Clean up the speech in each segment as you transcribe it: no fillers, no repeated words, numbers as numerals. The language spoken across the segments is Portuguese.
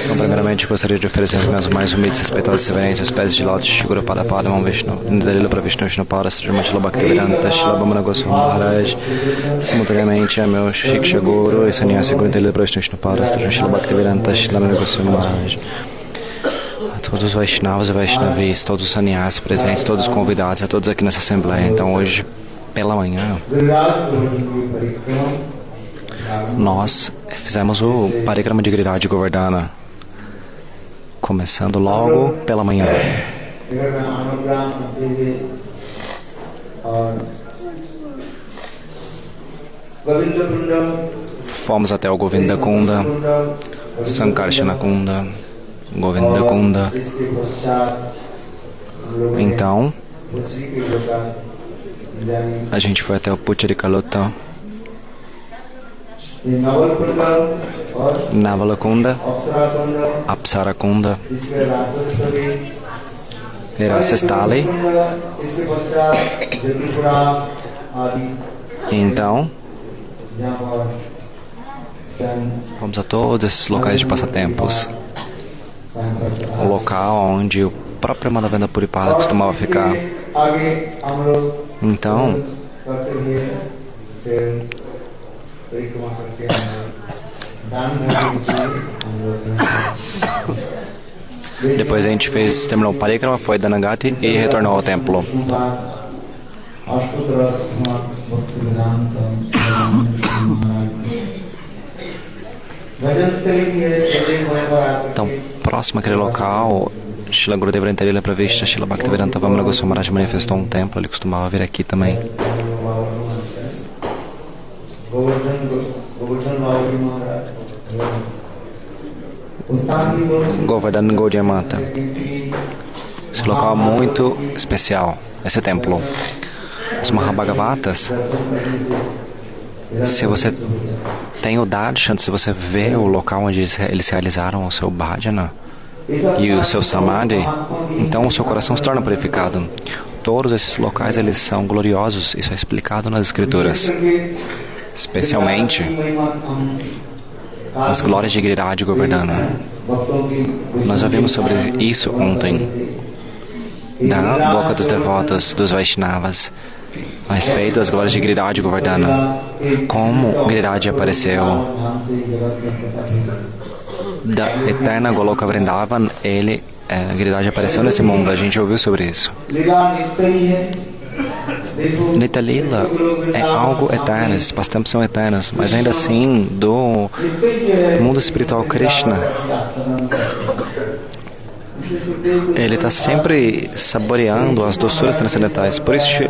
Então, primeiramente, gostaria de oferecer as minhas mais humildes e respeitosas reverências, pés de lótus, Shigura Pada Padam Vishnu, Nidalila para Vishnu Vishnu Pada, Srimati Bhaktivedanta, Shila Bhamana Goswami Maharaj, simultaneamente a meu Shiksha Guru e Sannyasi Guru Nidalila para Vishnu Vishnu Pada, Shila Bhaktivedanta, Shila Bhamana Goswami Maharaj. A todos os Vaishnavas e Vaishnavis, todos os Sannyasis presentes, todos os convidados, a todos aqui nessa Assembleia. Então, hoje, pela manhã, nós fizemos o Parikrama de Giriraj Govardhana, começando logo pela manhã. Fomos até o Govinda Kunda, Sankarshana Kunda, Govinda Kunda. Então, a gente foi até o Pucharikalota, Navalakunda, Apsarakunda, Rasastali. Então, vamos a todos esses locais de passatempos. O local onde o próprio Madhavendra Puripada costumava ficar. Então, depois a gente terminou o Parikrama, foi Dhanagati e retornou ao templo. Então, próximo àquele local, Shila Gurudeva Nitya Pravishta, Shila Bhaktivedanta Vamana Goswami Maharaj manifestou um templo, ele costumava vir aqui também. Govardhan Gaudiya Mata. Esse local é muito especial, esse templo. Os Mahabhagavatas, se você tem o darshan, se você vê o local onde eles realizaram o seu bhajana e o seu samadhi, então o seu coração se torna purificado. Todos esses locais, eles são gloriosos, isso é explicado nas escrituras. Especialmente as glórias de Giriraj Govardhana. Nós já vimos sobre isso ontem. da boca dos devotos, dos Vaishnavas, a respeito das glórias de Giriraj Govardhana. Como Giriraj apareceu da eterna Goloka Vrindavan, Giriraj apareceu nesse mundo. A gente ouviu sobre isso. Nitya Lila é algo eterno, esses passatempos são eternos, mas ainda assim, do mundo espiritual Krishna, ele está sempre saboreando as doçuras transcendentais. Por isso,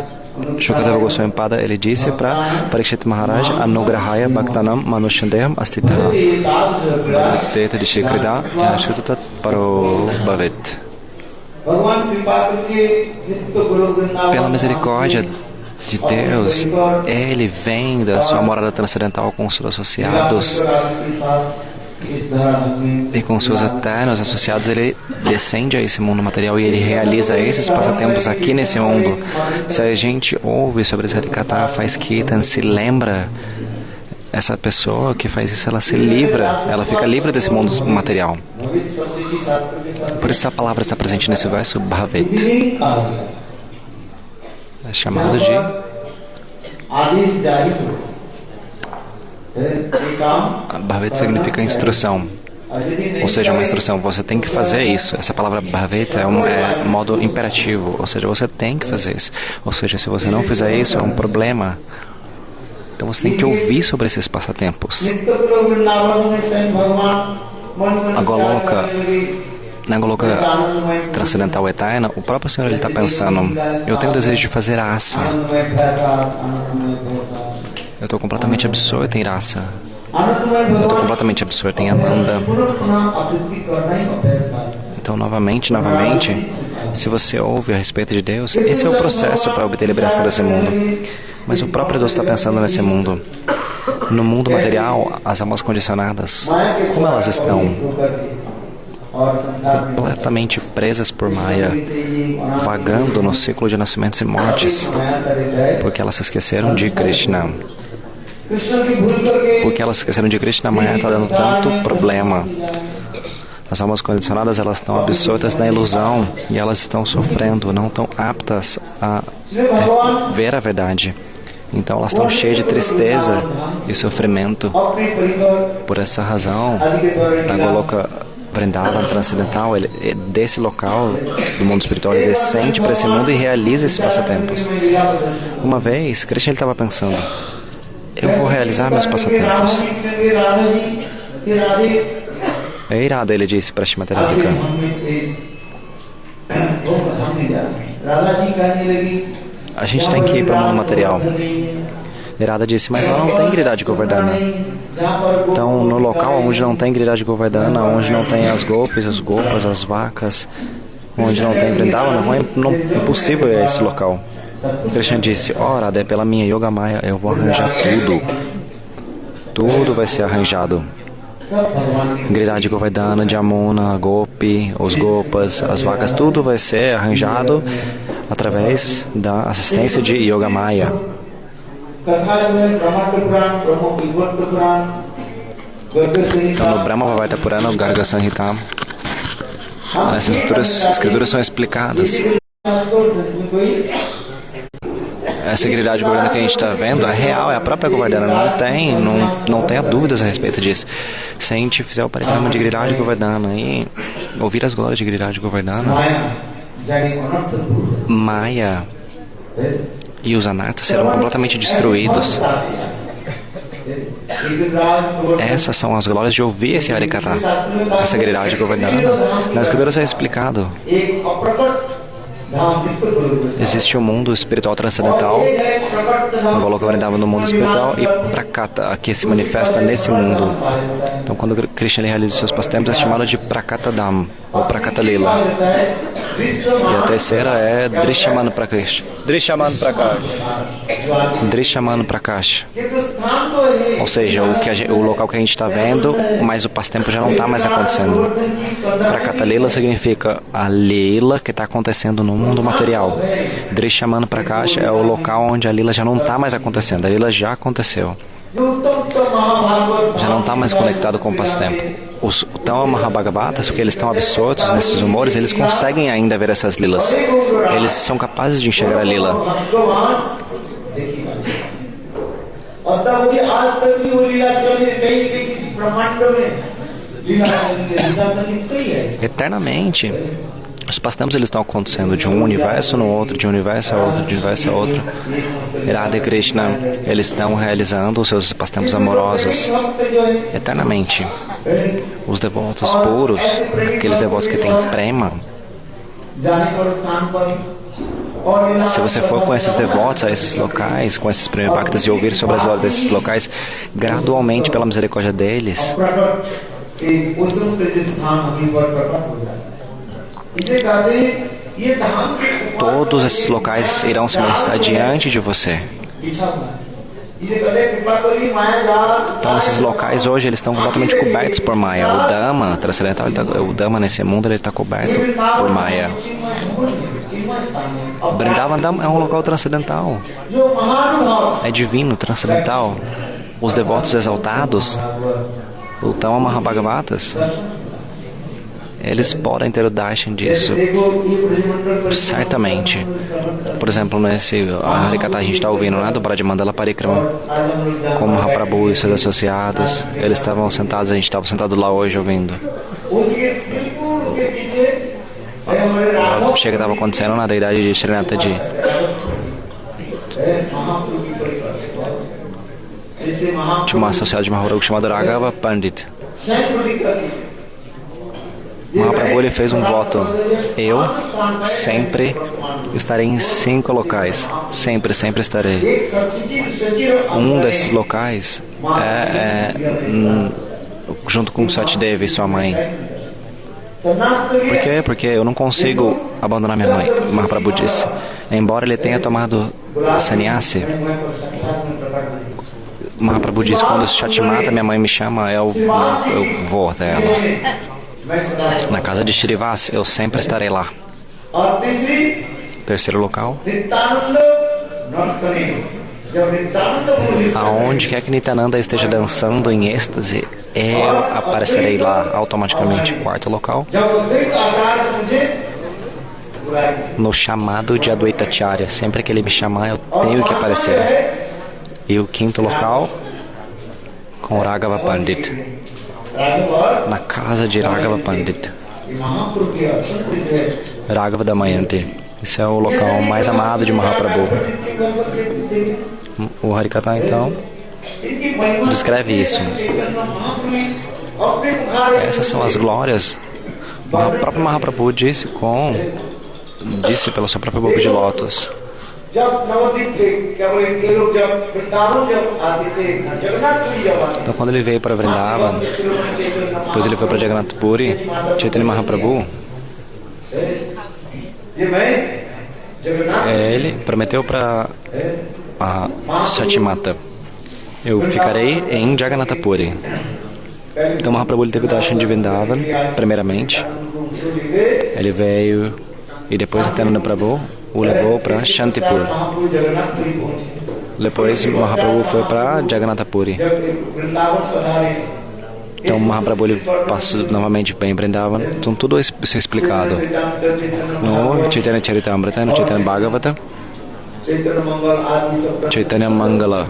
Shukadeva Goswami Pada, ele disse para Parikshit Maharaj: Anugrahaya Bhaktanam Manushandeham Astita Bhagavate Dishikrida Yashutat Paro Bhavet. Pela misericórdia de Deus, Ele vem da sua morada transcendental com seus associados e com seus eternos associados. Ele descende a esse mundo material e Ele realiza esses passatempos aqui nesse mundo. Se a gente ouve sobre esse Harikatha, faz Kirtan, se lembra, essa pessoa que faz isso, ela se livra, ela fica livre desse mundo material. Por isso a palavra está presente nesse verso, Bhavet. É chamado de Bhavet significa instrução. Ou seja, uma instrução, você tem que fazer isso. Essa palavra Bhavet é modo imperativo, ou seja, você tem que fazer isso. Ou seja, se você não fizer isso, é um problema. Então você tem que ouvir sobre esses passatempos. Na Goloka transcendental eterna, o próprio Senhor está pensando: eu tenho o desejo de fazer rasa. Eu estou completamente absorto em rasa. Eu estou completamente absorto em Ananda. Então, novamente, se você ouve a respeito de Deus, esse é o processo para obter liberação desse mundo. Mas o próprio Deus está pensando nesse mundo. No mundo material, as almas condicionadas, como elas estão? Completamente presas por Maya, vagando no ciclo de nascimentos e mortes, porque elas se esqueceram de Krishna. Porque elas se esqueceram de Krishna, Maya está dando tanto problema. As almas condicionadas, elas estão absortas na ilusão e elas estão sofrendo, não estão aptas a ver a verdade. Então elas estão cheias de tristeza e sofrimento. Por essa razão, na Goloka Vrindavan transcendental, ele, desse local do mundo espiritual, ele descende para esse mundo e realiza esses passatempos. Uma vez, Krishna estava pensando: eu vou realizar meus passatempos. É irado, ele disse para Shrimati Radhika. A gente tem que ir para o mundo material. Irada disse: mas lá não tem Giriraj Govardhana. Então, no local onde não tem Giriraj Govardhana, onde não tem as golpes, as gopas, as vacas, onde não tem Vrindavan, não é impossível ir a esse local. Krishna disse: Radha, é pela minha Yoga Maya, eu vou arranjar tudo. Tudo vai ser arranjado. Giriraj Govardhana, Jamuna, Gopi, os gopas, as vacas, tudo vai ser arranjado através da assistência de Yoga Maya. Então, no Brahma Vavaita Purana, Garga Sanhita, essas escrituras são explicadas. Essa Giriraj Govardhana que a gente está vendo é real, é a própria Govardhana, não tenha dúvidas a respeito disso. Se a gente fizer o parikrama de Giriraj Govardhana e ouvir as glórias de Giriraj Govardhana, Maya e os anartas serão completamente destruídos. Essas são as glórias de ouvir esse Harikatha, essa Giriraj Govardhana. Nas escrituras é explicado. Existe o mundo espiritual transcendental, Goloka Vrindavan no mundo espiritual, e Prakata, que se manifesta nesse mundo. Então, quando Krishna realiza seus passatempos, é chamado de Prakata Dham, ou Prakata Lila. E a terceira é Drishyamana Prakash. Drishyamana Prakash. Ou seja, o local que a gente está vendo, mas o passatempo já não está mais acontecendo. Prakata Lila significa a Lila que está acontecendo no mundo material. Drishyamana Prakash é o local onde a Lila já não está mais acontecendo. A Lila já aconteceu. Já não está mais conectado com o passatempo. os Tama Mahabhagavatas, que eles estão absortos nesses humores, eles conseguem ainda ver essas lilas. Eles são capazes de enxergar a lila. Eternamente, os pastamos eles estão acontecendo de um universo no outro, de um universo a outro, de um universo a outro. Radha e Krishna, eles estão realizando os seus pastamos amorosos eternamente. Os devotos puros, aqueles devotos que têm prema, se você for com esses devotos a esses locais, com esses prema bhaktas e ouvir sobre as glórias desses locais, gradualmente, pela misericórdia deles, todos esses locais irão se manifestar diante de você. Então, esses locais hoje eles estão completamente cobertos por Maya. O Dhamma transcendental, o Dhamma nesse mundo ele está coberto por Maya. Vrindavan é um local transcendental. É divino, transcendental. Os devotos exaltados, o Tama Mahabhagavatas, eles podem ter o darshan disso, certamente. Por exemplo, nesse Harikatha a gente está ouvindo, né, do Brajamandala Parikrama, com Mahaprabhu e seus associados. Eles estavam sentados, a gente estava sentado lá hoje ouvindo. O Abhishek estava acontecendo na deidade de Srinathaji. Tinha uma associada de Mahaprabhu chamada Raghava Pandit. Mahaprabhu ele fez um voto: eu sempre estarei em 5 locais, sempre estarei. Um desses locais junto com Satyadevi, sua mãe. Por quê? Porque eu não consigo abandonar minha mãe. Mahaprabhu disse, embora ele tenha tomado sannyasi, Mahaprabhu disse, quando Shatimata, minha mãe me chama, eu vou até ela. Na casa de Shrivas, eu sempre estarei lá. Terceiro local, aonde quer que Nityananda esteja dançando em êxtase, eu aparecerei lá automaticamente. Quarto local, no chamado de Advaitacharya, sempre que ele me chamar eu tenho que aparecer. E o quinto local, com Raghava Pandit, na casa de Raghava Pandit, Raghava Damayanti. Esse é o local mais amado de Mahaprabhu. O Harikatha então descreve isso. Essas são as glórias. O próprio Mahaprabhu disse pela sua própria boca de lótus. Então, quando ele veio para Vrindavan, depois ele foi para Jagannath Puri, Chaitanya Mahaprabhu, ele prometeu para Satyamata: eu ficarei em Jagannath Puri. Então Mahaprabhu ele teve o darshan de Vrindavan, primeiramente. Ele veio e depois Nityananda Prabhu o levou para Shantipur. Depois Mahaprabhu foi para Jagannath Puri. Então Mahaprabhu ele passou novamente bem em Vrindavan. Então tudo isso é explicado no Chaitanya Charitamrita, no Chaitanya Bhagavata, Chaitanya Mangala.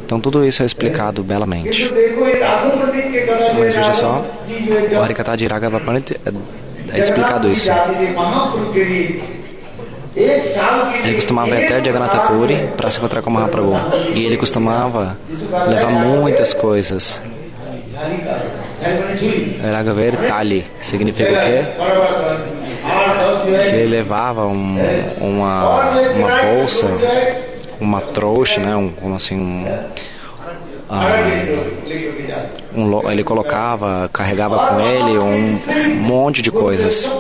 Então tudo isso é explicado belamente. Mas veja só, o Harikatha de Raghava Pandit é explicado isso. Ele costumava ir até Jagannath Puri para se encontrar com Mahaprabhu. E ele costumava levar muitas coisas. Raghaver Tali significa o quê? Que ele levava uma bolsa, uma trouxa, né? Ele colocava, carregava com ele um monte de coisas.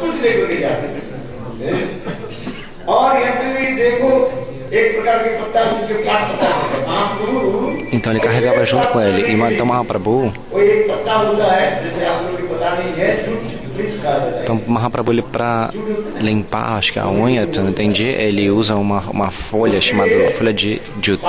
Então ele carregava junto com ele. E então Mahaprabhu, ele para limpar, acho que a unha, eu não entendi, ele usa uma folha chamada folha de juta.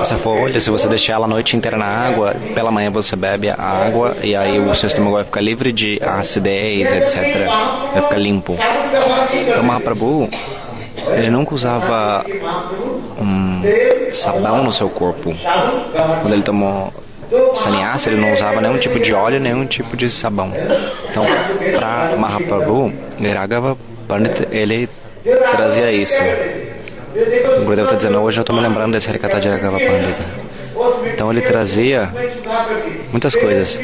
Essa folha, se você deixar ela a noite inteira na água, pela manhã você bebe a água e aí o seu estômago vai ficar livre de acidez, etc. Vai ficar limpo. Então Mahaprabhu, ele nunca usava sabão no seu corpo. Quando ele tomou sannyasa, ele não usava nenhum tipo de óleo, nenhum tipo de sabão. Então, para Mahaprabhu, Raghava Pandit, ele trazia isso. O Gurudev está dizendo, hoje eu estou me lembrando desse Harikatha de Raghava Pandita. Então ele trazia muitas coisas.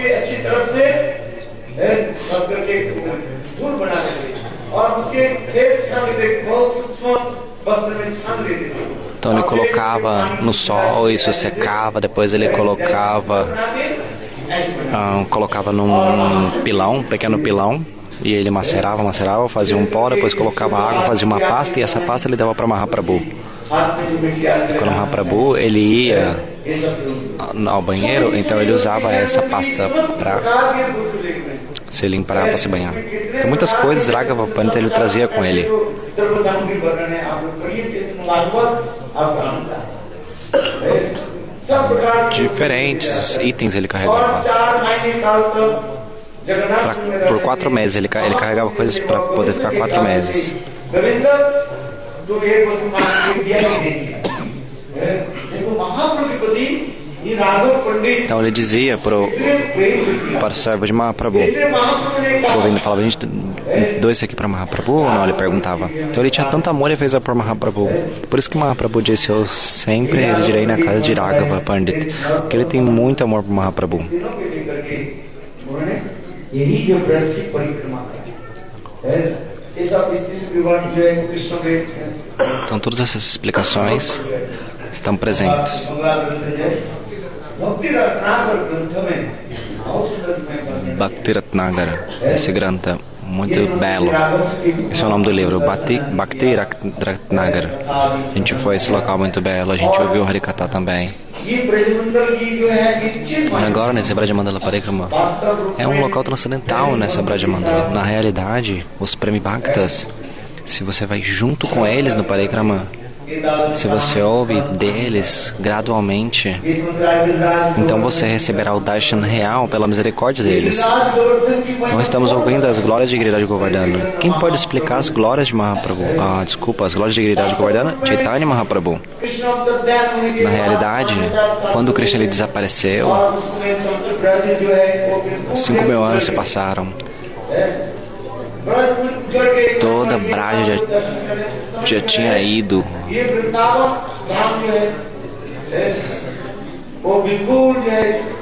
Então ele colocava no sol, isso secava, depois ele colocava num pilão, um pequeno pilão, e ele macerava, fazia um pó, depois colocava água, fazia uma pasta, e essa pasta ele dava para Mahaprabhu. Quando Mahaprabhu ele ia ao banheiro, então ele usava essa pasta para se limpar, para se banhar. Então muitas coisas Raghava Pandita ele trazia com ele. Diferentes itens ele carregava. Por 4 meses, ele carregava coisas para poder ficar 4 meses. Então ele dizia para o servo de Mahaprabhu, Govinda falava, a gente deu isso aqui para Mahaprabhu ou não? Ele perguntava. Então ele tinha tanto amor e fez por Mahaprabhu. Por isso que Mahaprabhu disse, eu sempre residirei na casa de Raghava Pandit, porque ele tem muito amor por Mahaprabhu. Então todas essas explicações estão presentes. Bhakti Ratnagara, esse granta muito belo. Esse é o nome do livro, Bhakti Ratnagara. A gente foi a esse local muito belo, a gente ouviu o Harikatha também. Agora nesse Brajamandala Parikrama é um local transcendental nessa Brajamandala. Na realidade, os Premi Bhaktas, se você vai junto com eles no Parikrama, se você ouve deles gradualmente, então você receberá o darshan real pela misericórdia deles. Então estamos ouvindo as glórias de Giriraj Govardhana. Quem pode explicar as glórias de Mahaprabhu? As glórias de Giriraj Govardhana? Chaitanya Mahaprabhu. Na realidade, quando Krishna ele desapareceu, 5.000 anos se passaram. Toda Braja já tinha ido.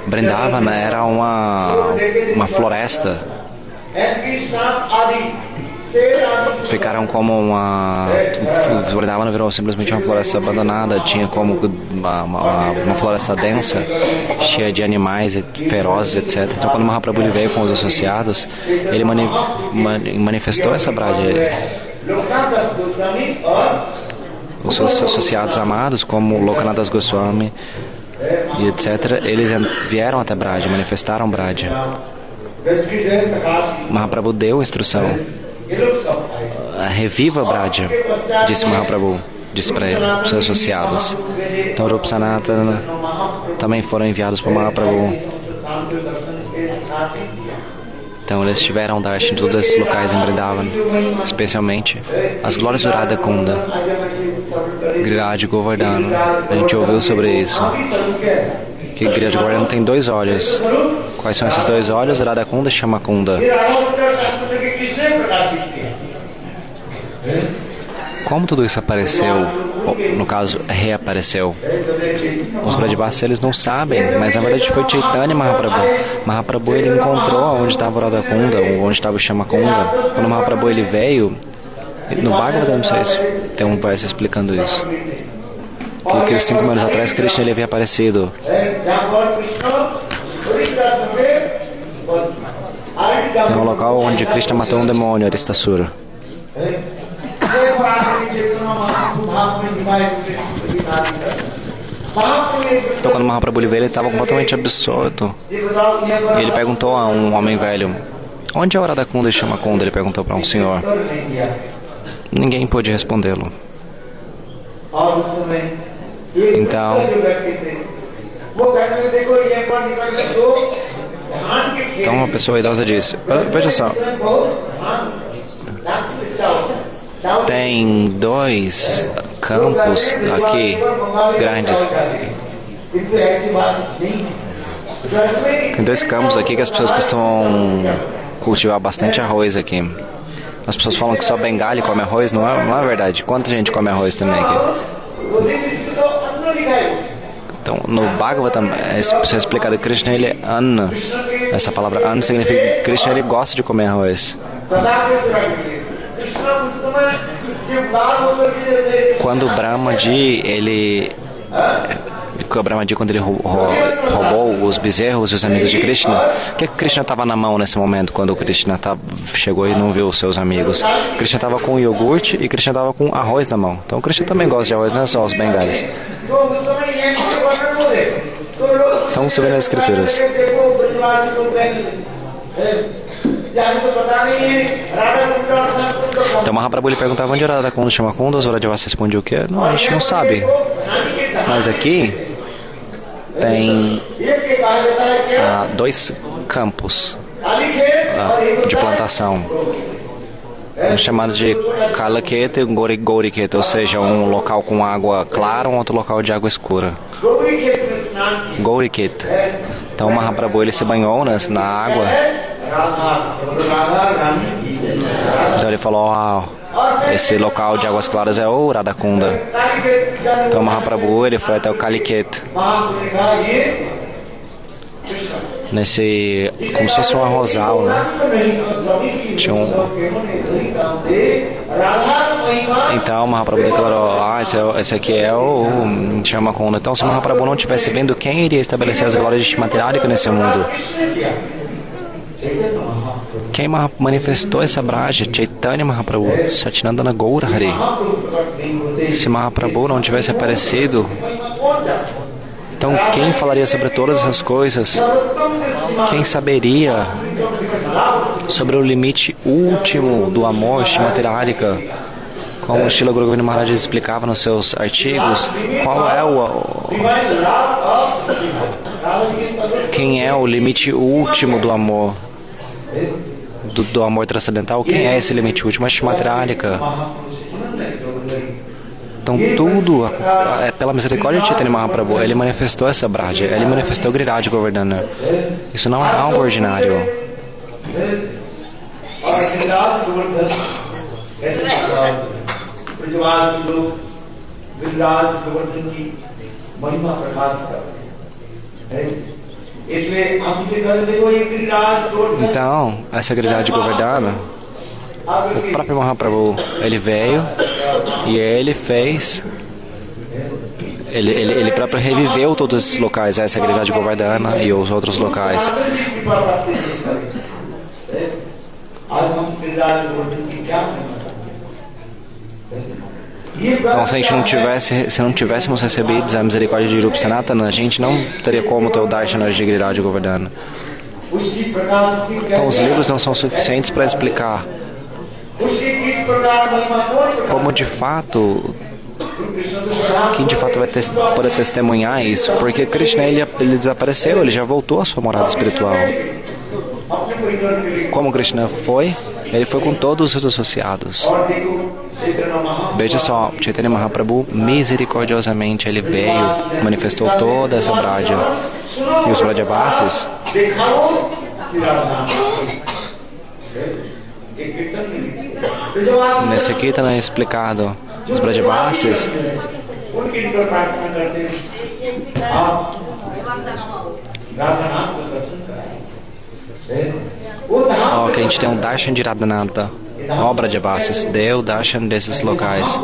Brindavana era uma floresta. Ficaram como Brindavana virou simplesmente uma floresta abandonada. Tinha como uma floresta densa, cheia de animais ferozes, etc. Então quando Mahaprabhu ele veio com os associados, ele manifestou essa Braja. Os seus associados amados, como Lokanath Goswami e etc., eles vieram até Braja, manifestaram Braja. Mahaprabhu deu instrução. Reviva Braja, disse Mahaprabhu, disse para ele, os seus associados. Então Rupa Sanatana também foram enviados para Mahaprabhu. Então eles tiveram darshan em todos esses locais em Vrindavan, especialmente as glórias do Radha Kunda, Giriraj Govardhana. A gente ouviu sobre isso, que Giriraj Govardhana tem 2 olhos. Quais são esses 2 olhos? Radha Kunda e Shama Kunda. Como tudo isso apareceu, no caso, reapareceu? Os Brajavasis, eles não sabem, mas na verdade foi Chaitanya Mahaprabhu. Mahaprabhu, ele encontrou onde estava o Radha Kunda, onde estava o Shama Kunda. Quando Mahaprabhu ele veio, no Bhagavatam, não sei se tem um verso explicando isso, que 5.000 anos atrás Krishna ele havia aparecido. Tem um local onde Krishna matou um demônio, Aristasura. Então quando Mahaprabhu veio, ele estava completamente absorto. E ele perguntou a um homem velho, onde é o Radha Kunda e Shama Kunda? Ele perguntou para um senhor. ninguém pôde respondê-lo. Então, uma pessoa idosa disse: veja só, tem 2 campos aqui grandes. Tem 2 campos aqui que as pessoas costumam cultivar bastante arroz aqui. As pessoas falam que só Bengali come arroz, não é verdade. Quanta gente come arroz também aqui? Então, no Bhagavatam, isso é explicado que Krishna, ele é Anna. Essa palavra Anna significa que Krishna, ele gosta de comer arroz. Quando Brahmaji, quando ele roubou os bezerros e os amigos de Krishna, o que Krishna estava na mão nesse momento, quando Krishna chegou e não viu os seus amigos? Krishna estava com iogurte e Krishna estava com arroz na mão. Então Krishna também gosta de arroz, não é só os bengalis. Então você vê nas escrituras. Então Mahaprabhu, ele perguntava onde era Radha Kunda, Shama Kunda, os Vrajavasi respondiam o quê? Não, a gente não sabe. Mas aqui tem 2 campos de plantação, chamado de Kalaketa e Gauriketa, ou seja, um local com água clara, um outro local de água escura. Gauriketa. Então Mahaprabhu, ele se banhou na água. Então ele falou: esse local de águas claras é o Radha Kunda. Então Mahaprabhu, ele foi até o Kaliketa, nesse, como se fosse um arrozal, né? Tinha Então Mahaprabhu declarou: esse aqui é o Shama Kunda. Então, se Mahaprabhu não estivesse vendo, quem iria estabelecer as glórias de Shrimati Radhika nesse mundo? Quem manifestou essa braja? Chaitanya Mahaprabhu, Satyanandana Gaura Hari. Se Mahaprabhu não tivesse aparecido, então quem falaria sobre todas essas coisas? Quem saberia sobre o limite último do amor Shrimati Radhika? Como o Srila Guru Govinda Maharaj explicava nos seus artigos, quem é o limite último do amor? Do amor transcendental, quem é esse limite último? É Shrimati Radhika. Então tudo é pela misericórdia de Chaitanya Mahaprabhu. Ele manifestou essa braja, ele manifestou o Giriraj Govardhana. Isso não é algo ordinário. Então, essa Giriraj Govardhana, o próprio Mahaprabhu, ele veio e ele fez, ele próprio reviveu todos esses locais, essa Giriraj Govardhana e os outros locais. Então, se não tivéssemos recebido a misericórdia de Rupa Sanatana, a gente não teria como ter o Darshana de Giriraj Govardhana. Então, os livros não são suficientes para explicar como de fato, quem de fato vai poder testemunhar isso, porque Krishna, ele desapareceu, ele já voltou à sua morada espiritual. Como Krishna foi? Ele foi com todos os associados. Veja só, Chaitanya Mahaprabhu, misericordiosamente, ele veio, manifestou toda essa braja. E os Vrajavasis, nesse aqui está explicado, os Vrajavasis, que a gente tem um Darshan de Radhanata, obra de Vrajavasis, deu o Darshan desses locais.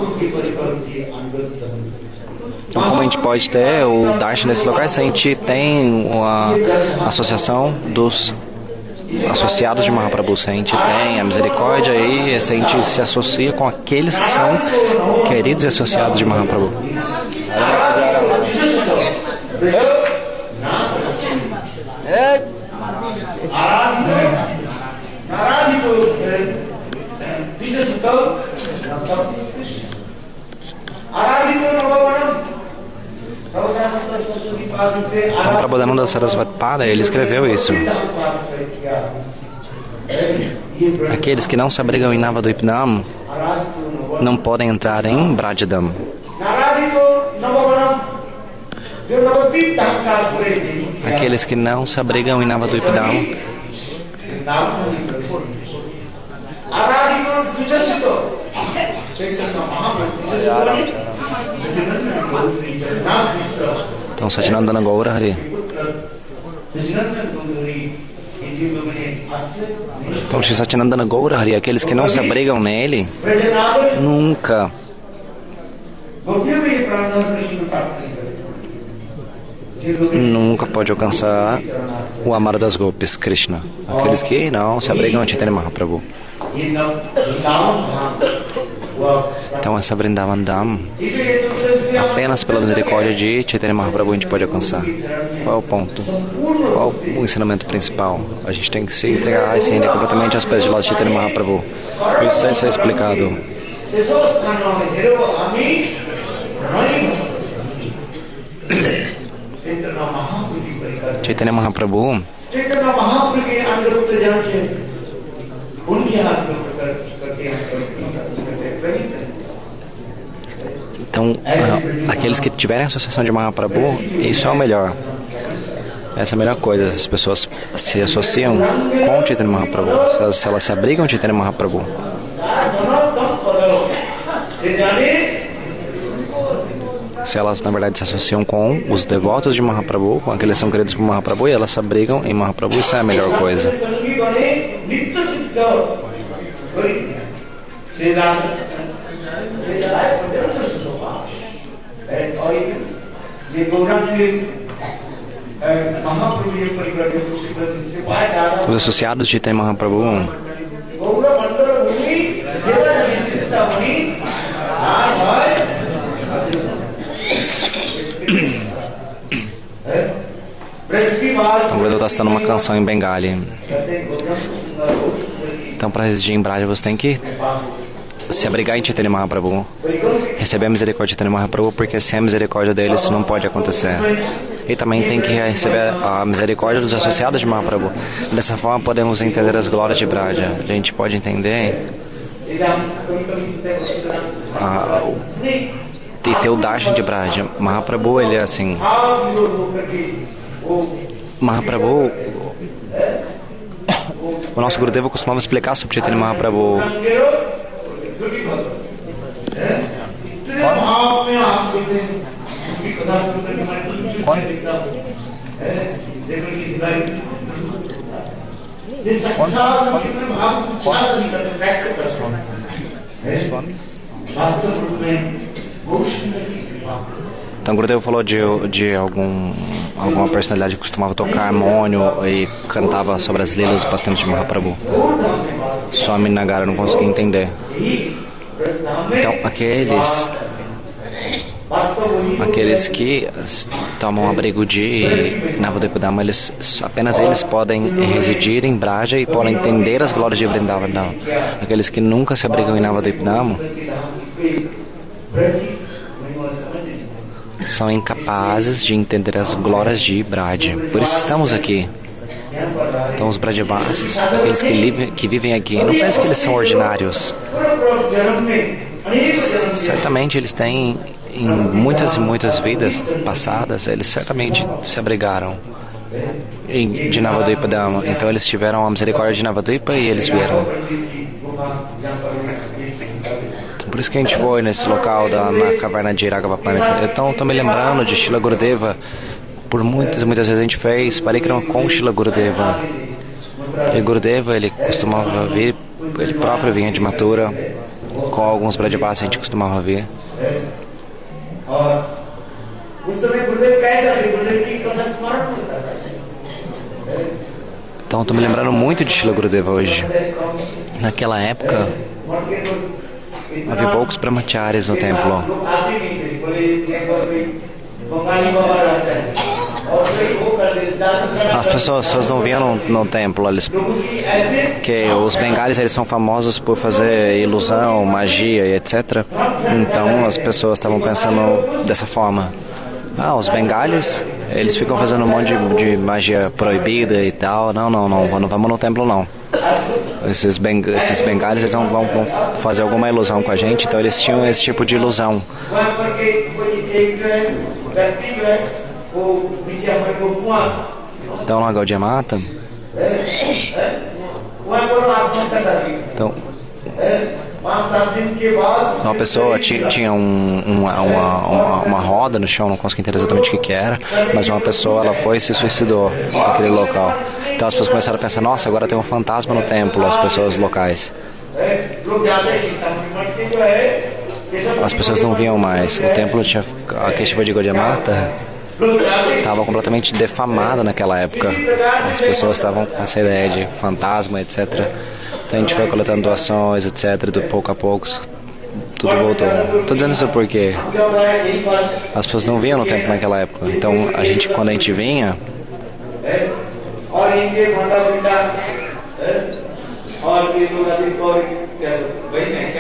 Então, como a gente pode ter o Darshan nesses locais, se a gente tem uma associação dos associados de Mahaprabhu, se a gente tem a misericórdia e se a gente se associa com aqueles que são queridos e associados de Mahaprabhu. Então, Prabodhananda Sarasvati Pada, ele escreveu isso. Aqueles que não se abrigam em Navadvipdam não podem entrar em Brajadam. Aqueles que não se abrigam em Navadvipdam então, Sacinandana Gaura Hari. Então, Shri Sacinandana Gaura Hari, aqueles que não se abrigam nele, nunca pode alcançar o amar das Gopis, Krishna. Aqueles que não se abrigam a Chaitanya Mahaprabhu. Então, essa Vrindavan Dham, apenas pela misericórdia de Chaitanya Mahaprabhu a gente pode alcançar. Qual é o ponto? Qual o ensinamento principal? A gente tem que se entregar e se render completamente aos pés de Lord Chaitanya Mahaprabhu. Isso vai ser explicado. Chaitanya Mahaprabhu então, aqueles que tiverem associação de Mahaprabhu, isso é o melhor. Essa é a melhor coisa. As pessoas se associam com Chaitanya Mahaprabhu, se elas se abrigam de Chaitanya Mahaprabhu. Se elas, na verdade, se associam com os devotos de Mahaprabhu, com aqueles que são queridos por Mahaprabhu, e elas se abrigam em Mahaprabhu, isso é a melhor coisa. Os associados de Chaitanya Mahaprabhu o Gurudev está citando uma canção em Bengali. Então, para residir em Braja, você tem que se abrigar em Chaitanya Mahaprabhu, receber a misericórdia de Chaitanya Mahaprabhu, porque sem a misericórdia dele isso não pode acontecer. E também tem que receber a misericórdia dos associados de Mahaprabhu. Dessa forma podemos entender as glórias de Braja. A gente pode entender e ter o darshan de Braja. Mahaprabhu, ele é assim. Mahaprabhu, o nosso Gurudeva costumava explicar sobre Chaitanya Mahaprabhu. Então, o Gurudeva falou de alguma personalidade que costumava tocar harmônio e cantava sobre as lilas e passatempo de Mahaprabhu. Swami Nagara não conseguia entender. Então, aqueles que tomam abrigo de Navadvipdam, apenas eles podem residir em Braja e podem entender as glórias de Vrindavan. Aqueles que nunca se abrigam em Navadvipdam são incapazes de entender as glórias de Braja. Por isso estamos aqui. Então, os Brajavasis, aqueles que vivem aqui, não pensem que eles são ordinários. Certamente eles têm, em muitas e muitas vidas passadas, eles certamente se abrigaram de Navadvipdam. Então eles tiveram a misericórdia de Navadvipa e eles vieram. Então, por isso que a gente foi nesse local na caverna de Raghavapani. Então estou me lembrando de Srila Gurudeva. Por muitas e muitas vezes a gente fez Parikrama com Srila Gurudeva. E Gurudeva, ele costumava vir, ele próprio vinha de Mathura. Com alguns Brajavasis a gente costumava vir. Então estou me lembrando muito de Srila Gurudeva hoje. Naquela época havia poucos brahmacharis no templo. As pessoas não vinham no templo, que os bengalis eles são famosos por fazer ilusão, magia e etc. Então as pessoas estavam pensando dessa forma: os bengalis Eles ficam fazendo um monte de magia proibida e tal. Não, não vamos no templo não. Esses bengalis, eles vão fazer alguma ilusão com a gente, então eles tinham esse tipo de ilusão. Então lá Gaudiya Mata, então uma pessoa tinha uma roda no chão, não consigo entender exatamente o que era, mas uma pessoa ela foi e se suicidou naquele local. Então as pessoas começaram a pensar, nossa, agora tem um fantasma no templo, as pessoas locais. As pessoas não viam mais. O templo tinha, a Keshiva de Gaudiya Mata estava completamente defamada naquela época. As pessoas estavam com essa ideia de fantasma, etc. Então a gente foi coletando doações, etc. Do pouco a pouco tudo voltou. Estou dizendo isso porque as pessoas não vinham no templo naquela época. Então a gente, quando a gente vinha,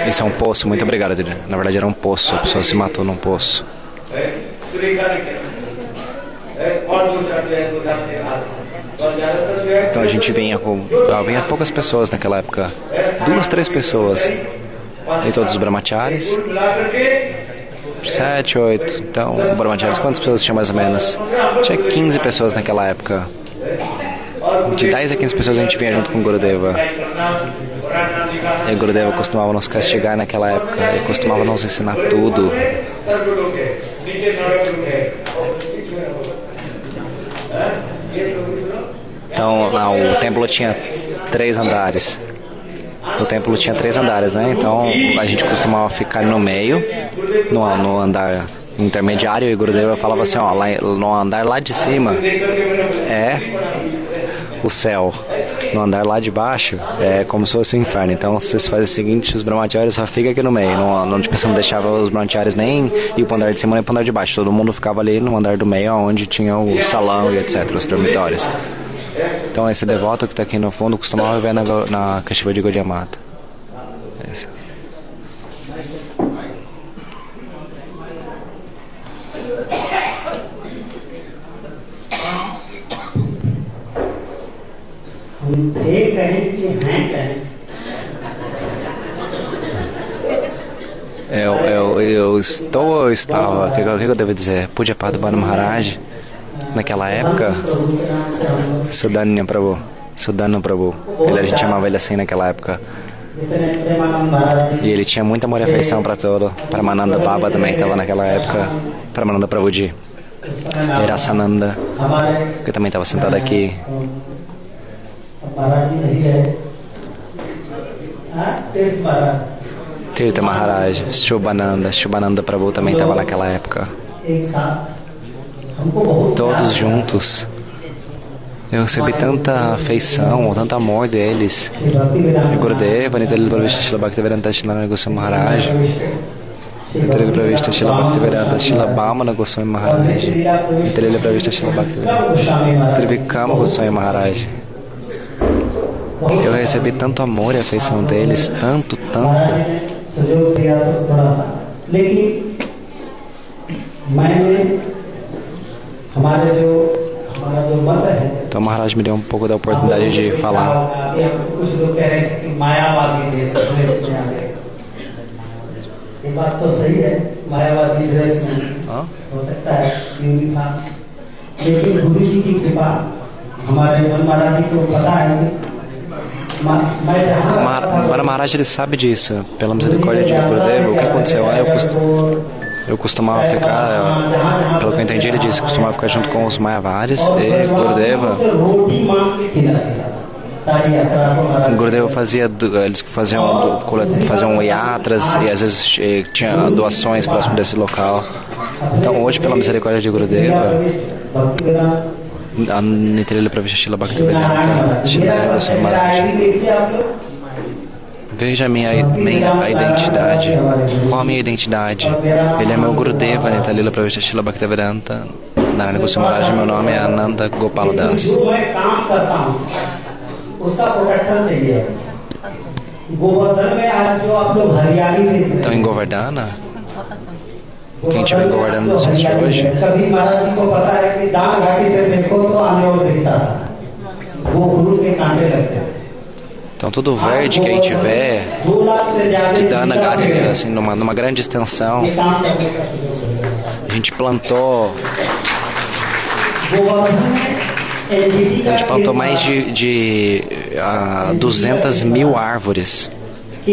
isso é um poço, muito obrigado, Didi. Na verdade era um poço, a pessoa se matou num poço. Então a gente vinha poucas pessoas naquela época, 2, 3 pessoas, e todos os brahmacharis, 7, 8. Então, brahmacharis, quantas pessoas tinha mais ou menos? Tinha 15 pessoas naquela época. De 10 a 15 pessoas a gente vinha junto com o Gurudeva. E o Gurudeva costumava nos castigar naquela época. Ele costumava nos ensinar tudo. Então, o templo tinha 3 andares. O templo tinha 3 andares, né? Então, a gente costumava ficar no meio, no andar intermediário, e o Gurudeva falava assim, ó, lá, no andar lá de cima é o céu, no andar lá de baixo é como se fosse o inferno. Então vocês fazem o seguinte, os brahmacharis só ficam aqui no meio, não deixava os brahmacharis nem ir pro andar de cima nem pro andar de baixo, todo mundo ficava ali no andar do meio, onde tinha o salão e etc, os dormitórios. Então esse devoto que está aqui no fundo costumava viver na Keshiva de Gaudiya Mata. Eu estou ou estava, o que eu devo dizer? Pujyapada Bhanu Maharaj, naquela época, Sudanya Prabhu, a gente chamava ele assim naquela época. E ele tinha muita amor e afeição para todo. Paramananda Baba também estava naquela época. Paramananda Prabhuji, Rasananda, que também estava sentado aqui. Tirtha Maharaj, Shubhananda Prabhu também estava naquela época. Todos juntos. Eu recebi tanta afeição, tanto amor deles. Gurudeva, Nitalila Pravishta Shila Bhaktivedanta Shila Goswami Maharaj, Nitalila Pravishta Shila Bhaktivedanta Shila Bhamana Goswami Maharaj, Nitalila Pravishta Shila Bhaktivedanta Trivikama Goswami Maharaj. Eu recebi tanto amor e afeição deles, tanto. Então Maharaj me deu um pouco da oportunidade de falar. Para Maharaj ele sabe disso, pela misericórdia de Gurudeva. O que aconteceu lá, eu costumava ficar, pelo que eu entendi, ele disse, costumava ficar junto com os Mayavaris e Gurudeva eles faziam yatras e às vezes tinha doações próximo desse local. Então hoje, pela misericórdia de Gurudeva, a Nitalila Pravishta Shila Bhaktivedanta Shila Goswami Maharaj, veja a minha identidade. Qual a minha identidade? Ele é meu Gurudeva, Nitalila Pravishta Shila Bhaktivedanta Narayana Goswami Maharaj. Meu nome é Ananda Gopala Das. Então em Govardhana, quem estiver governando nos dias de hoje. कभी महाराज जी को पता है कि दान घाटी से देखो तो आने और दिखता था, वो फ्रूट के कांटे लगते थे। Então tudo verde que a gente vê, que Dana Garden, assim, numa grande extensão, a gente plantou mais de 200 mil árvores. A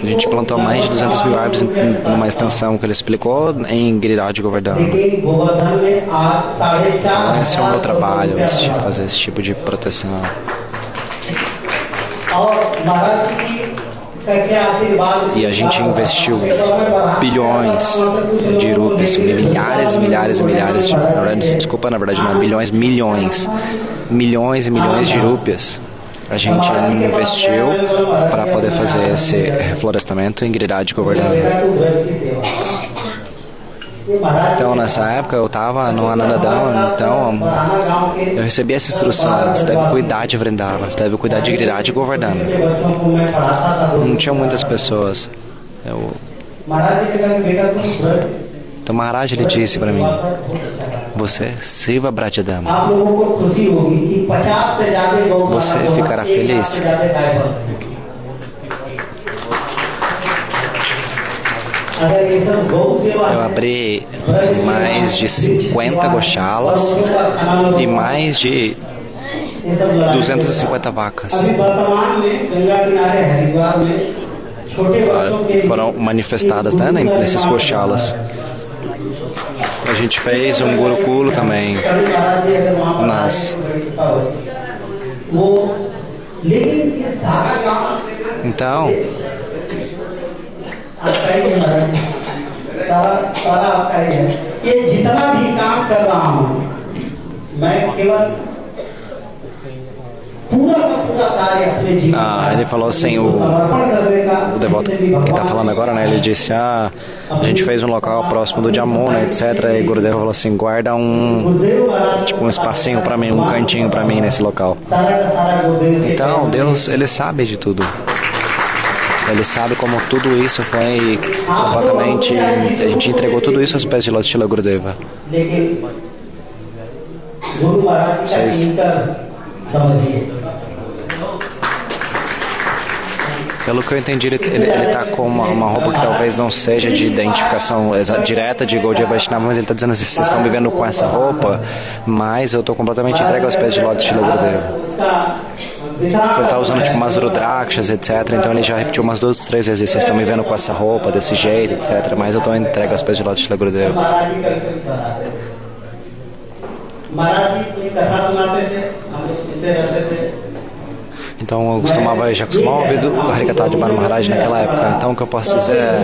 gente plantou mais de 200 mil árvores numa extensão que ele explicou em Giriraj Govardhana. Então esse é o meu trabalho, fazer esse tipo de proteção. E a gente investiu bilhões de rupias, milhares e milhares e milhares, na verdade não é bilhões, milhões e milhões de rupias. A gente investiu para poder fazer esse reflorestamento em Giriraj Govardhana. Então, nessa época, eu estava no Anandadama, então eu recebi essa instrução: você deve cuidar de Vrindavan, você deve cuidar de Giriraj Govardhana. Não tinha muitas pessoas. Então, Maharaj, ele disse para mim: você sirva Brajadama. Você ficará feliz. Eu abri mais de 50 goshalas e mais de 250 vacas. Foram manifestadas, né, nesses goshalas. A gente fez um gurukulo também Então, ele falou assim, o devoto que está falando agora, né? Ele disse: a gente fez um local próximo do Jamuna, etc. E Gurudeva falou assim: guarda um espacinho para mim, um cantinho para mim nesse local. Então, Deus, ele sabe de tudo. Ele sabe como tudo isso foi completamente... A gente entregou tudo isso aos pés de Lord Srila Gurudeva. Vocês... Pelo que eu entendi, ele está com uma roupa que talvez não seja de identificação direta de Gaudiya Vaishnava, mas ele está dizendo assim: vocês estão vivendo com essa roupa, mas eu estou completamente entregue aos pés de Lord Srila Gurudeva. Ele está usando umas rudrakshas, etc. Então ele já repetiu umas 2, 3 vezes: vocês estão me vendo com essa roupa, desse jeito, etc. Mas eu estou entregue aos pés de Lord Srila Gurudeva. Então eu já costumava ouvir do Harikatha de Bala Maharaj naquela época. Então o que eu posso dizer é: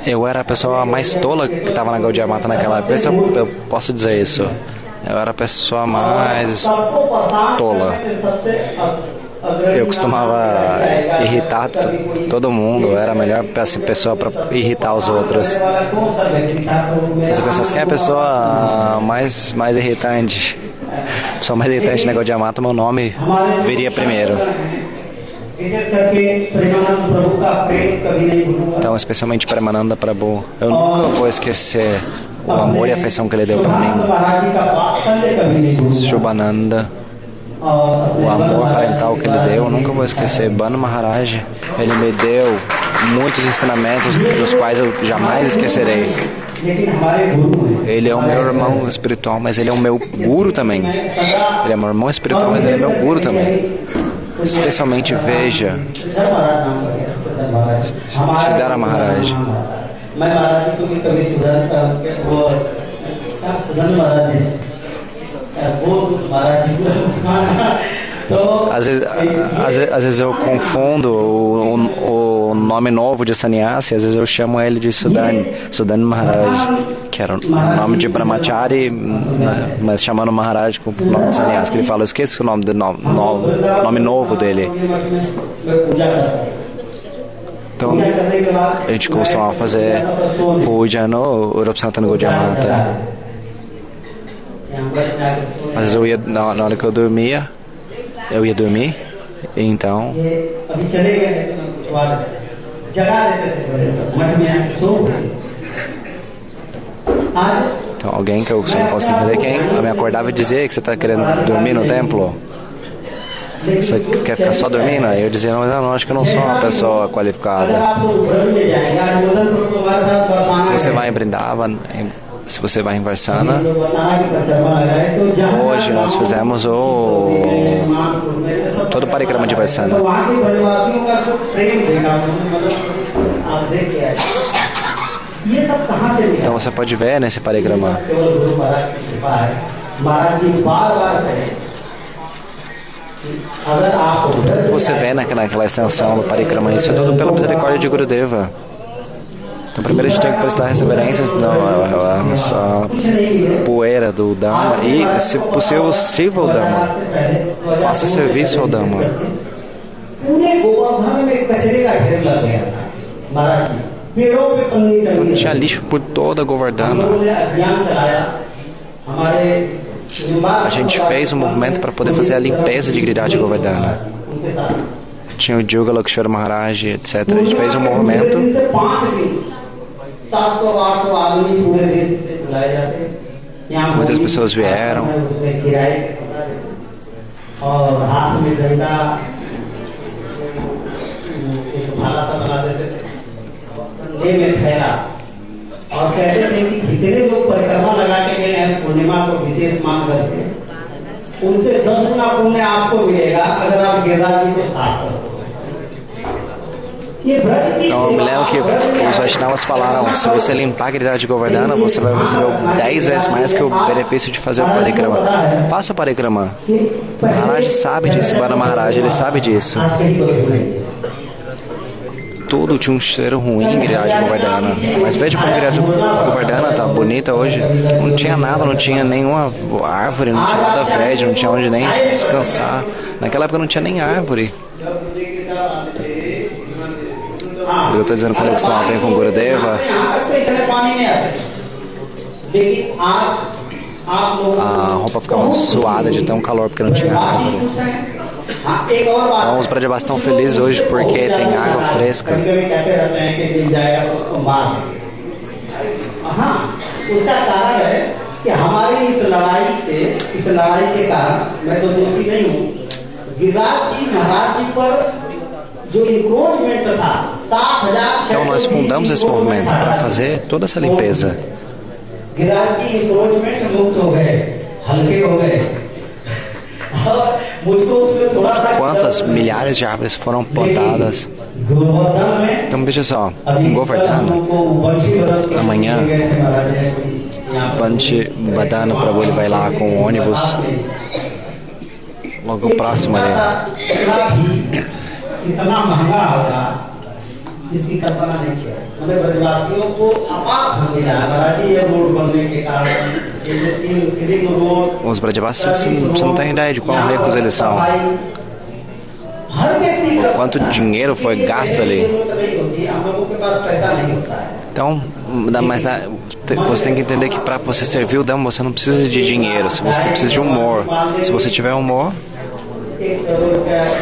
eu era a pessoa mais tola que estava na Gaudiya Mata naquela época. Eu posso dizer isso. Eu era a pessoa mais tola. Eu costumava irritar todo mundo. Eu era a melhor pessoa para irritar os outros. Se você pensasse quem é a pessoa mais irritante, a pessoa mais irritante na Gaudiya Mata, meu nome viria primeiro. Então, especialmente Premananda Prabhu, eu nunca vou esquecer o amor e a afeição que ele deu para mim. Shubhananda, o amor parental que ele deu, eu nunca vou esquecer. Banu Maharaj, ele me deu muitos ensinamentos dos quais eu jamais esquecerei. Ele é o meu irmão espiritual, mas ele é o meu guru também. Ele é meu irmão espiritual, mas ele é meu guru também. Especialmente veja Siddhara Maharaj. Às vezes eu confundo o nome novo de sannyasi, às vezes eu chamo ele de Sudan Maharaj, que era o nome de Brahmachari, mas chamando Maharaj com o nome de sannyasi, que ele fala: eu esqueci o nome novo dele. Então, a gente costumava fazer puja no Rupa Sanatana Gaudiya Mata. Às vezes eu ia, na hora que eu dormia, eu ia dormir, então जगा देते थे मठ में आके सो गए। आज Então, alguém que eu só não consigo entender quem me acordava e dizia que você está querendo dormir no templo. Você quer ficar só dormindo? Aí eu dizia, não, mas eu não, acho que eu não sou uma pessoa qualificada. Se você vai em Vrindavan, se você vai em Varsana, hoje nós fizemos todo o parikrama de Varsana. Então você pode ver nesse parikrama. Tudo que você vê naquela extensão do parikrama, isso é tudo pela misericórdia de Gurudeva. Então primeiro a gente tem que prestar reverências essa poeira do Dhamma e, se possível, sirva o Dhamma. Faça serviço ao Dhamma. Então tinha lixo por toda a Govardhana. A gente fez um movimento para poder fazer a limpeza de Giriraj Govardhana. Tinha o Juga Lakshmana Maharaj, etc. A gente fez um movimento. Muitas pessoas vieram. और कहते थे कि जितने लोग परिक्रमा लगा के गए हैं पूर्णिमा को विशेष मान करके उनसे 10 गुना पुण्य आपको मिलेगा अगर आप गिरिराज जी को साफ करो। Então eu me lembro que os Vaishnavas falaram, se você limpar a Giriraj Govardhana, você vai receber 10 vezes mais que o benefício de fazer o parikrama. Faça o parikrama. O Maharaj sabe disso, o Maharaj, ele sabe disso. Tudo tinha um cheiro ruim em Giriraj Govardhana. Mas veja como Giriraj Govardhana está bonita hoje. Não tinha nada, não tinha nenhuma árvore, não tinha nada verde, não tinha onde nem descansar. Naquela época não tinha nem árvore. Eu estou dizendo quando eles estão bem com Gurudeva, a roupa ficava suada de tão calor porque não tinha árvore. Então os Brajavasis estão felizes hoje porque tem água fresca. Então nós fundamos esse movimento para fazer toda essa limpeza. Quantas milhares de árvores foram plantadas? Então veja só, em Govardhana, amanhã, Banchi Badana Prabhu ele vai lá com o ônibus, logo próximo ali. इसकी कल्पना नहीं किया हमें ब्रजवासियों को अपार धन मिला है महाराज जी ये रोड बनने के कारण ये जो 3 road Os Brajavasis, você não tem ideia de quão ricos eles são. Quanto dinheiro foi gasto ali. Então, mas você tem que entender que para você servir o Dhamma você não precisa de dinheiro, você precisa de humor. Se você tiver humor,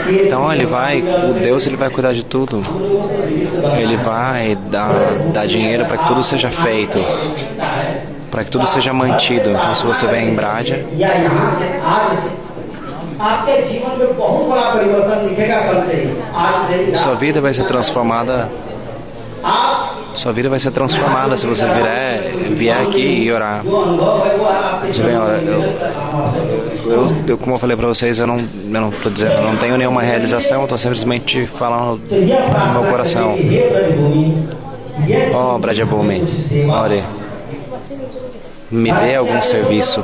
então o Deus ele vai cuidar de tudo. Ele vai dar dinheiro para que tudo seja feito, para que tudo seja mantido. Então se você vem em Braja, sua vida vai ser transformada. Sua vida vai ser transformada se você vier aqui e orar. Você vem orar. Como eu falei para vocês, eu não estou dizendo, eu não tenho nenhuma realização, eu estou simplesmente falando no meu coração. Oh, Brajabhumi, ore. Me dê algum serviço.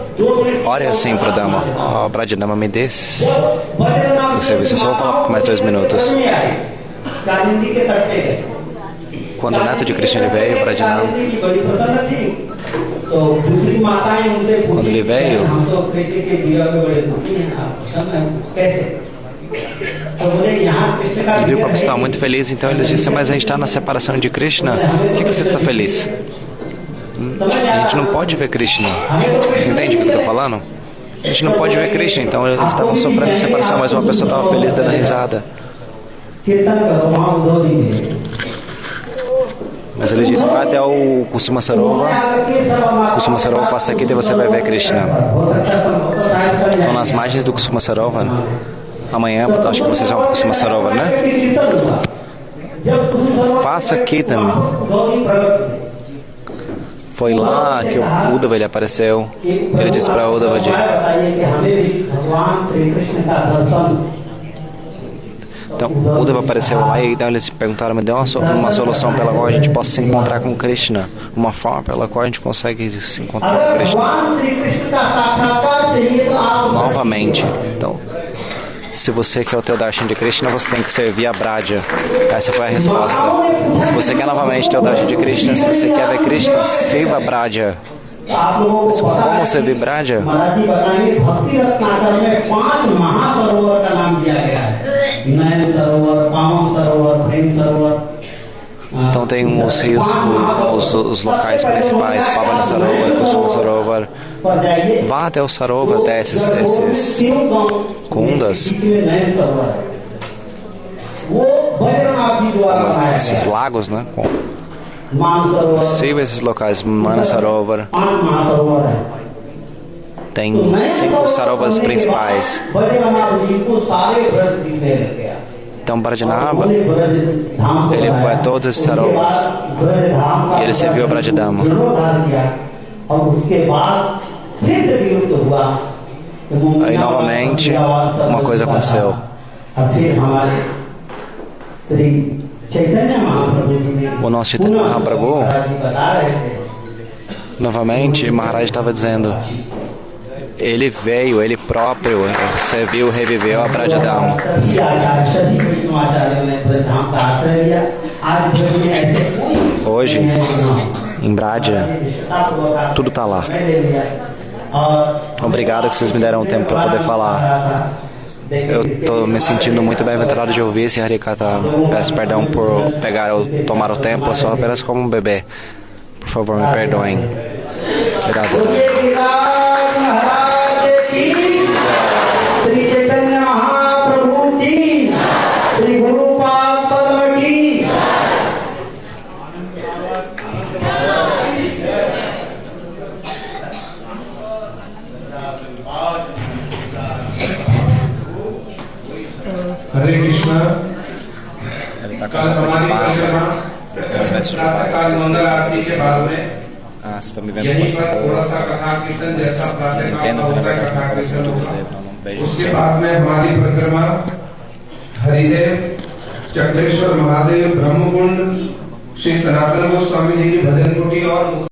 Ore assim para o Dhamma. Oh, Brajadhamma, me dê o serviço. Eu só vou falar por mais 2 minutos. Quando o neto de Krishna ele veio para Janam, quando ele veio, ele viu que a pessoa estava muito feliz, então ele disse, mas a gente está na separação de Krishna, o que você está feliz? A gente não pode ver Krishna. Entende o que eu estou falando? A gente não pode ver Krishna, então eles estavam sofrendo de separação, mas uma pessoa estava feliz dando risada. Mas ele disse, vai até o Kusuma Sarovar, faça aqui e você vai ver Krishna. Então nas margens do Kusuma Sarovar, amanhã, acho que vocês vão para o Kusuma Sarovar, né? Faça Kirtan. Foi lá que o Uddhava ele apareceu. Ele disse para Uddhava Então, Uddhava apareceu lá e então eles perguntaram, me dê uma solução pela qual a gente possa se encontrar com Krishna, uma forma pela qual a gente consegue se encontrar com Krishna. Novamente, então, se você quer o teu darshan de Krishna, você tem que servir a Braja. Essa foi a resposta. Se você quer novamente ter o darshan de Krishna, se você quer ver Krishna, sirva a Braja. Como servir Braja? Então tem os rios, os locais principais, Pavana Sarovar, Kusuma Sarovar. Vá até o Sarovar, até esses kundas, esses lagos, né? Sirva esses locais, Mana Sarovar. Tem 5 sarovas principais. Então Brajanava, ele foi a todos esses sarovas e ele serviu a Brajadama. Aí novamente uma coisa aconteceu. O nosso Chaitanya Mahaprabhu, novamente Maharaj estava dizendo, ele veio, ele próprio serviu, reviveu a Brajadama. Hoje, em Braja, tudo está lá. Obrigado que vocês me deram tempo para poder falar. Eu estou me sentindo muito bem-aventurado de ouvir esse Harikata. Peço perdão por tomar o tempo, eu sou apenas como um bebê. Por favor, me perdoem. Obrigado. Sri Chaitanya Mahaprabhu ki, Sri Guru Padma ki. Hare Krishna. कल हमारी परिक्रमा प्रातःकाल मंगल आरती के बाद में यहीं पर थोड़ा सा कथा कीर्तन जैसा प्रातःकाल होता है कथा कीर्तन होगा। उसके बाद में हमारी परिक्रमा हरिदेव, चक्रेश्वर महादेव, ब्रह्मकुंड, श्री सनातन गोस्वामी जी की भजन कुटी और